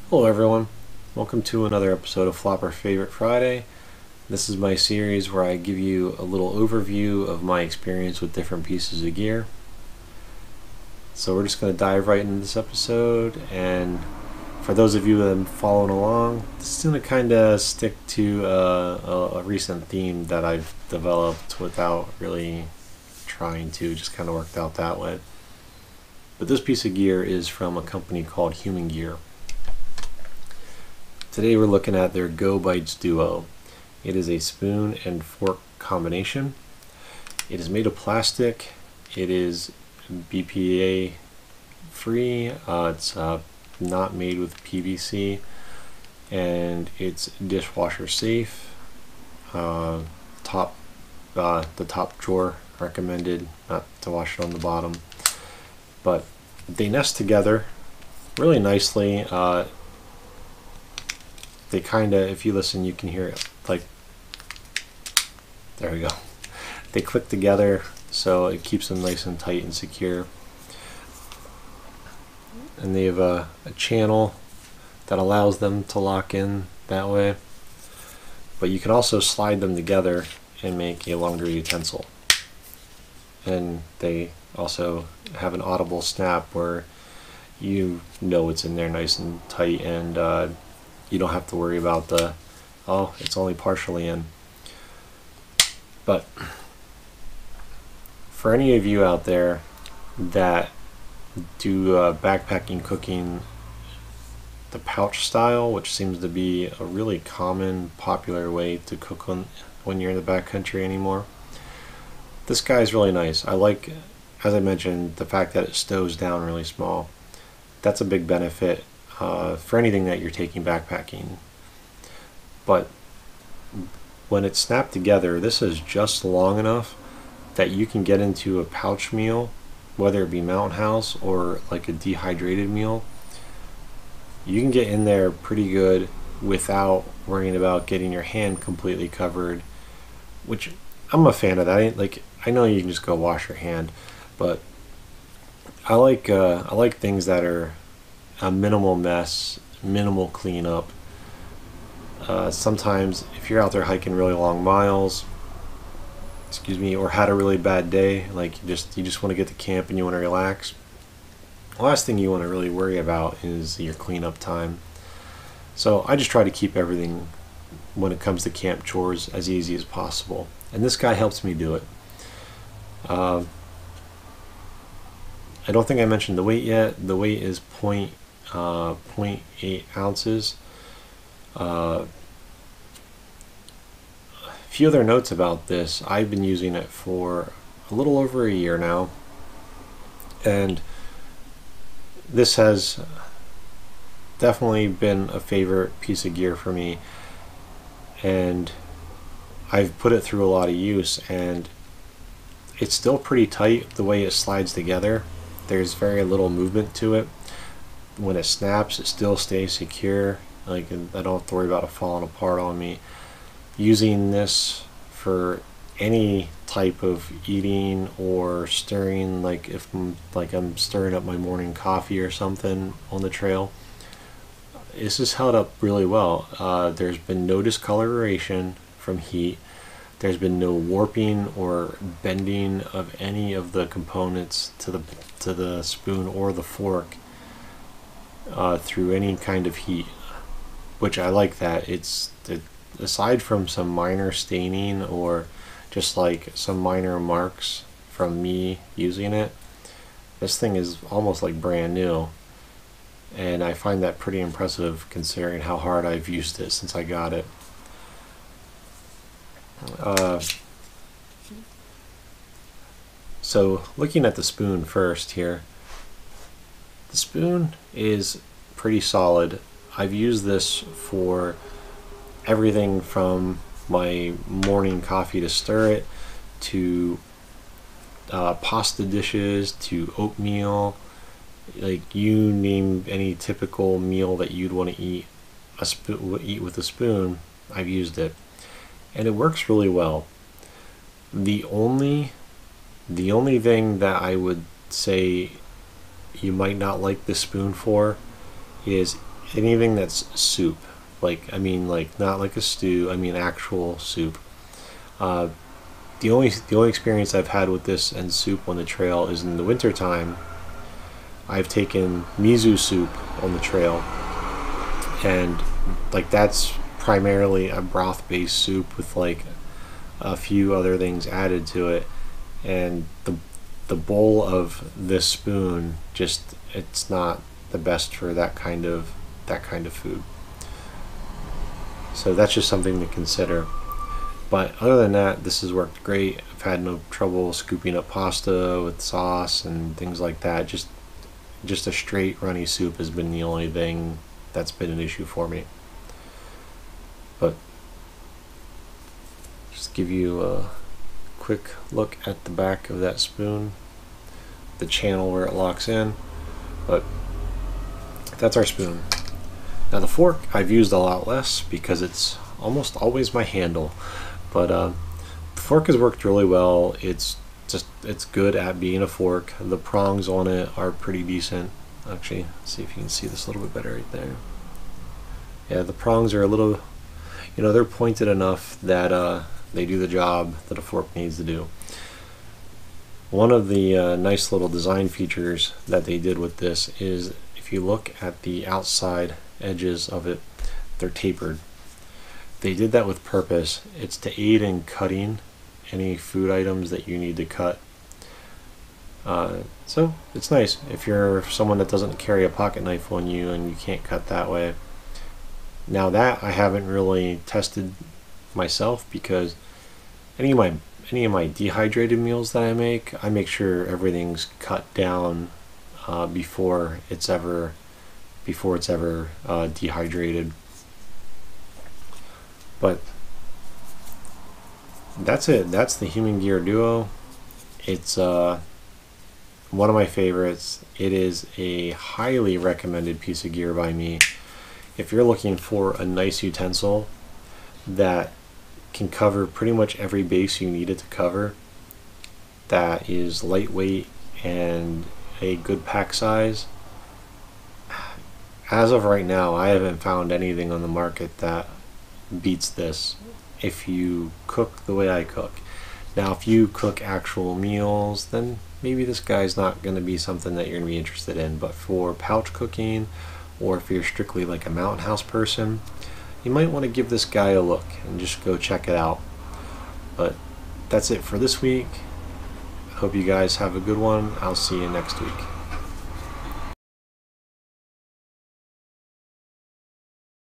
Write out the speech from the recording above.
Hello everyone, welcome to another episode of Flopper Favorite Friday. This is my series where I give you a little overview of my experience with different pieces of gear. So we're just going to dive right into this episode, and for those of you that have following along, this is going to kind of stick to a recent theme that I've developed without really trying to, just kind of worked out that way. But this piece of gear is from a company called Human Gear. Today we're looking at their GoBites Duo. It is a spoon and fork combination. It is made of plastic. It is BPA free. It's not made with PVC, and it's dishwasher safe. The top drawer recommended, not to wash it on the bottom. But they nest together really nicely. They kind of, if you listen, you can hear it, like, there we go. They click together, so it keeps them nice and tight and secure. And they have a channel that allows them to lock in that way. But you can also slide them together and make a longer utensil. And they also have an audible snap where you know it's in there nice and tight, and you don't have to worry about oh, it's only partially in. But for any of you out there that do backpacking cooking the pouch style, which seems to be a really common, popular way to cook when you're in the backcountry anymore, this guy is really nice. I like, as I mentioned, the fact that it stows down really small. That's a big benefit for anything that you're taking backpacking. But when it's snapped together, this is just long enough that you can get into a pouch meal, whether it be Mountain House or like a dehydrated meal. You can get in there pretty good without worrying about getting your hand completely covered, which I'm a fan of that. I know you can just go wash your hand, but I like things that are a minimal mess, minimal cleanup. Sometimes if you're out there hiking really long miles, or had a really bad day, like you just want to get to camp and you want to relax, the last thing you want to really worry about is your cleanup time. So I just try to keep everything when it comes to camp chores as easy as possible, and this guy helps me do it. I don't think I mentioned the weight yet. The weight is 0.8 ounces. A few other notes about this. I've been using it for a little over a year now, and this has definitely been a favorite piece of gear for me, and I've put it through a lot of use, and it's still pretty tight the way it slides together. There's very little movement to it. When it snaps, it still stays secure. Like, I don't have to worry about it falling apart on me. Using this for any type of eating or stirring, like if I'm stirring up my morning coffee or something on the trail, this has held up really well. There's been no discoloration from heat. There's been no warping or bending of any of the components to the spoon or the fork through any kind of heat, which I like that. Aside from some minor staining or just like some minor marks from me using it, this thing is almost like brand new, and I find that pretty impressive considering how hard I've used it since I got it. So looking at the spoon first here, the spoon is pretty solid. I've used this for everything from my morning coffee to stir it, to pasta dishes, to oatmeal. Like, you name any typical meal that you'd want to eat with a spoon, I've used it, and it works really well. The only thing that I would say you might not like this spoon for is anything that's soup, like, I mean, like, not like a stew, I mean actual soup. The only experience I've had with this and soup on the trail is in the wintertime. I've taken miso soup on the trail, and like that's primarily a broth-based soup with like a few other things added to it, and the bowl of this spoon just, it's not the best for that kind of food. So that's just something to consider. But other than that, this has worked great. I've had no trouble scooping up pasta with sauce and things like that. Just a straight runny soup has been the only thing that's been an issue for me. But just give you a quick look at the back of that spoon, the channel where it locks in. But that's our spoon. Now the fork I've used a lot less because it's almost always my handle, but the fork has worked really well. It's good at being a fork. The prongs on it are pretty decent. Actually, let's see if you can see this a little bit better right there. Yeah, the prongs are a little, they're pointed enough that they do the job that a fork needs to do. One of the nice little design features that they did with this is, if you look at the outside edges of it, they're tapered. They did that with purpose. It's to aid in cutting any food items that you need to cut. So it's nice if you're someone that doesn't carry a pocket knife on you and you can't cut that way. Now that I haven't really tested myself, because any of my dehydrated meals that I make sure everything's cut down before it's ever dehydrated. But that's it. That's the Human Gear Duo. It's one of my favorites. It is a highly recommended piece of gear by me. If you're looking for a nice utensil that can cover pretty much every base you need it to cover, that is lightweight and a good pack size, as of right now I haven't found anything on the market that beats this if you cook the way I cook. Now if you cook actual meals, then maybe this guy's not going to be something that you're going to be interested in, but for pouch cooking, or if you're strictly like a mountain house person, you might want to give this guy a look and just go check it out. But that's it for this week. I hope you guys have a good one. I'll see you next week.